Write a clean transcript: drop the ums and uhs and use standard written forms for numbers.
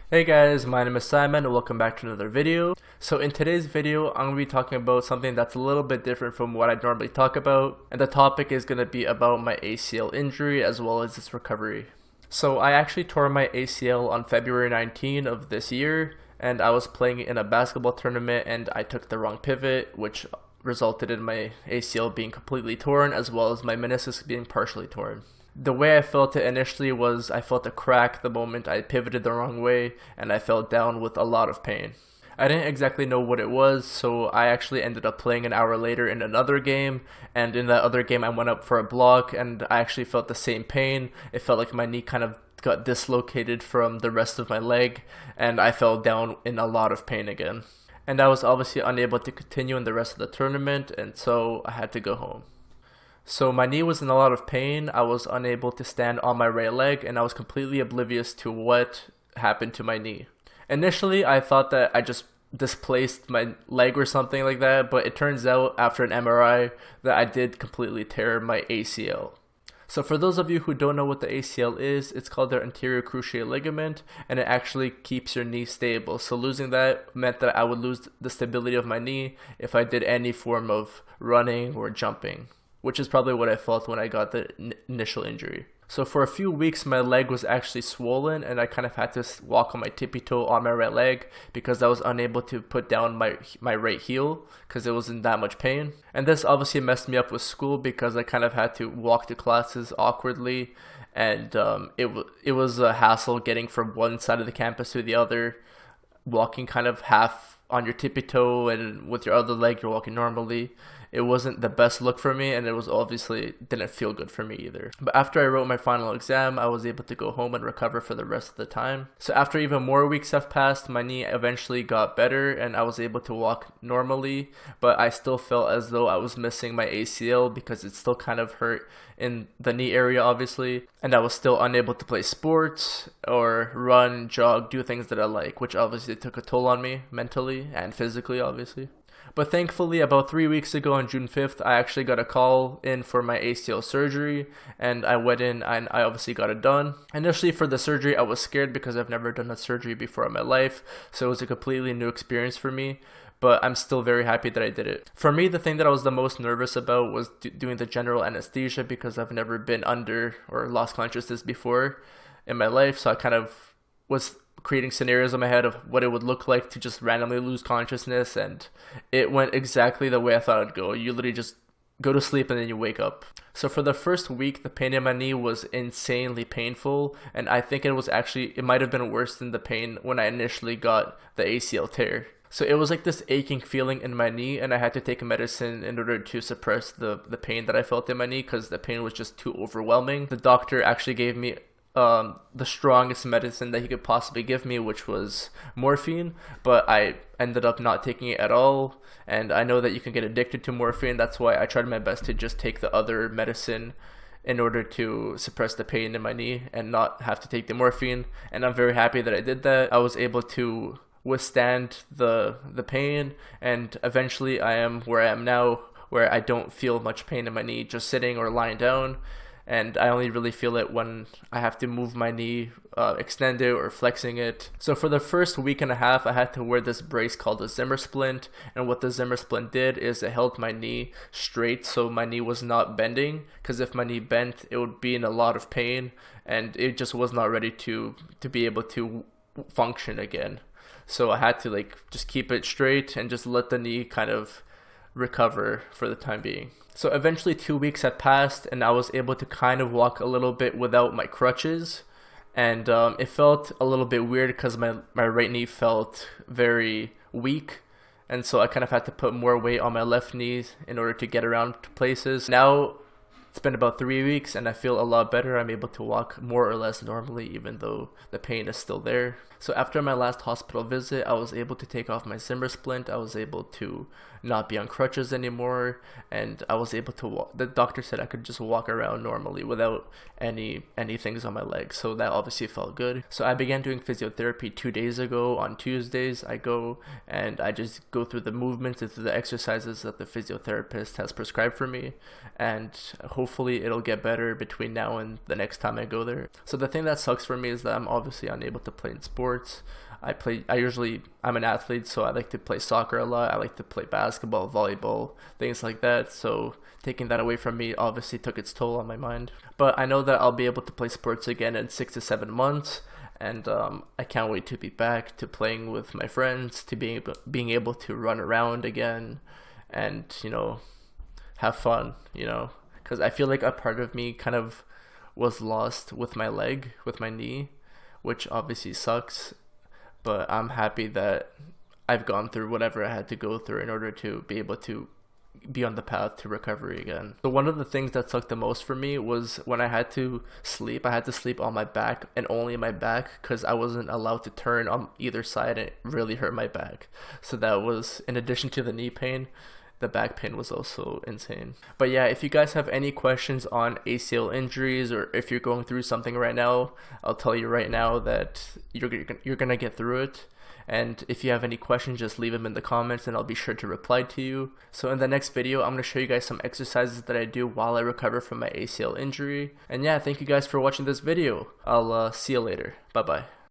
Hey guys, my name is Simon and welcome back to another video. So in today's video, I'm going to be talking about something that's a little bit different from what I normally talk about. And the topic is going to be about my ACL injury as well as its recovery. So I actually tore my ACL on February 19 of this year, and I was playing in a basketball tournament and I took the wrong pivot, which resulted in my ACL being completely torn as well as my meniscus being partially torn. The way I felt it initially was I felt a crack the moment I pivoted the wrong way, and I fell down with a lot of pain. I didn't exactly know what it was, so I actually ended up playing an hour later in another game, and in that other game I went up for a block and I actually felt the same pain. It felt like my knee kind of got dislocated from the rest of my leg, and I fell down in a lot of pain again. And I was obviously unable to continue in the rest of the tournament, and so I had to go home. So my knee was in a lot of pain, I was unable to stand on my right leg, and I was completely oblivious to what happened to my knee. Initially, I thought that I just displaced my leg or something like that, but it turns out after an MRI that I did completely tear my ACL. So for those of you who don't know what the ACL is, it's called the anterior cruciate ligament, and it actually keeps your knee stable. So losing that meant that I would lose the stability of my knee if I did any form of running or jumping, which is probably what I felt when I got the initial injury. So for a few weeks, my leg was actually swollen, and I kind of had to walk on my tippy toe on my right leg because I was unable to put down my right heel because it was in that much pain. And this obviously messed me up with school because I kind of had to walk to classes awkwardly, and it was a hassle getting from one side of the campus to the other, walking kind of half on your tippy toe, and with your other leg you're walking normally. It wasn't the best look for me, and it was obviously didn't feel good for me either. But after I wrote my final exam, I was able to go home and recover for the rest of the time. So after even more weeks have passed, my knee eventually got better and I was able to walk normally, but I still felt as though I was missing my ACL because it still kind of hurt in the knee area obviously, and I was still unable to play sports or run, jog, do things that I like, which obviously took a toll on me mentally and physically obviously. But thankfully, about 3 weeks ago on June 5th, I actually got a call in for my ACL surgery, and I went in and I obviously got it done. Initially for the surgery, I was scared because I've never done a surgery before in my life, so it was a completely new experience for me, but I'm still very happy that I did it. For me, the thing that I was the most nervous about was doing the general anesthesia because I've never been under or lost consciousness before in my life, so I kind of was creating scenarios in my head of what it would look like to just randomly lose consciousness, and it went exactly the way I thought it'd go. You literally just go to sleep and then you wake up. So for the first week, the pain in my knee was insanely painful, and I think it might have been worse than the pain when I initially got the ACL tear. So it was like this aching feeling in my knee, and I had to take a medicine in order to suppress the pain that I felt in my knee because the pain was just too overwhelming. The doctor actually gave me the strongest medicine that he could possibly give me, which was morphine, but I ended up not taking it at all, and I know that you can get addicted to morphine. That's why I tried my best to just take the other medicine in order to suppress the pain in my knee and not have to take the morphine, and I'm very happy that I did that. I was able to withstand the pain, and eventually I am where I am now, where I don't feel much pain in my knee just sitting or lying down, and I only really feel it when I have to move my knee, extend it or flexing it. So for the first week and a half, I had to wear this brace called a Zimmer splint, and what the Zimmer splint did is it held my knee straight so my knee was not bending, because if my knee bent, it would be in a lot of pain, and it just was not ready to be able to function again. So I had to just keep it straight and just let the knee kind of recover for the time being. So eventually 2 weeks had passed and I was able to kind of walk a little bit without my crutches, and it felt a little bit weird because my right knee felt very weak, and so I kind of had to put more weight on my left knee in order to get around to places. Now it's been about 3 weeks and I feel a lot better. I'm able to walk more or less normally even though the pain is still there. So after my last hospital visit, I was able to take off my Zimmer splint. I was able to not be on crutches anymore, and I was able to walk. The doctor said I could just walk around normally without any things on my legs, so that obviously felt good. So I began doing physiotherapy 2 days ago. On Tuesdays I go and I just go through the movements and through the exercises that the physiotherapist has prescribed for me, and hopefully hopefully it'll get better between now and the next time I go there. So the thing that sucks for me is that I'm obviously unable to play in sports. I'm an athlete, so I like to play soccer a lot. I like to play basketball, volleyball, things like that. So taking that away from me obviously took its toll on my mind. But I know that I'll be able to play sports again in 6 to 7 months. And I can't wait to be back to playing with my friends, to being able to run around again, and have fun. Because I feel like a part of me kind of was lost with my leg, with my knee, which obviously sucks. But I'm happy that I've gone through whatever I had to go through in order to be able to be on the path to recovery again. So one of the things that sucked the most for me was when I had to sleep. I had to sleep on my back and only my back because I wasn't allowed to turn on either side, and it really hurt my back. So that was, in addition to the knee pain, the back pain was also insane. But yeah, if you guys have any questions on ACL injuries, or if you're going through something right now, I'll tell you right now that you're gonna get through it. And if you have any questions, just leave them in the comments and I'll be sure to reply to you. So in the next video, I'm going to show you guys some exercises that I do while I recover from my ACL injury. And yeah, thank you guys for watching this video. I'll see you later. Bye bye.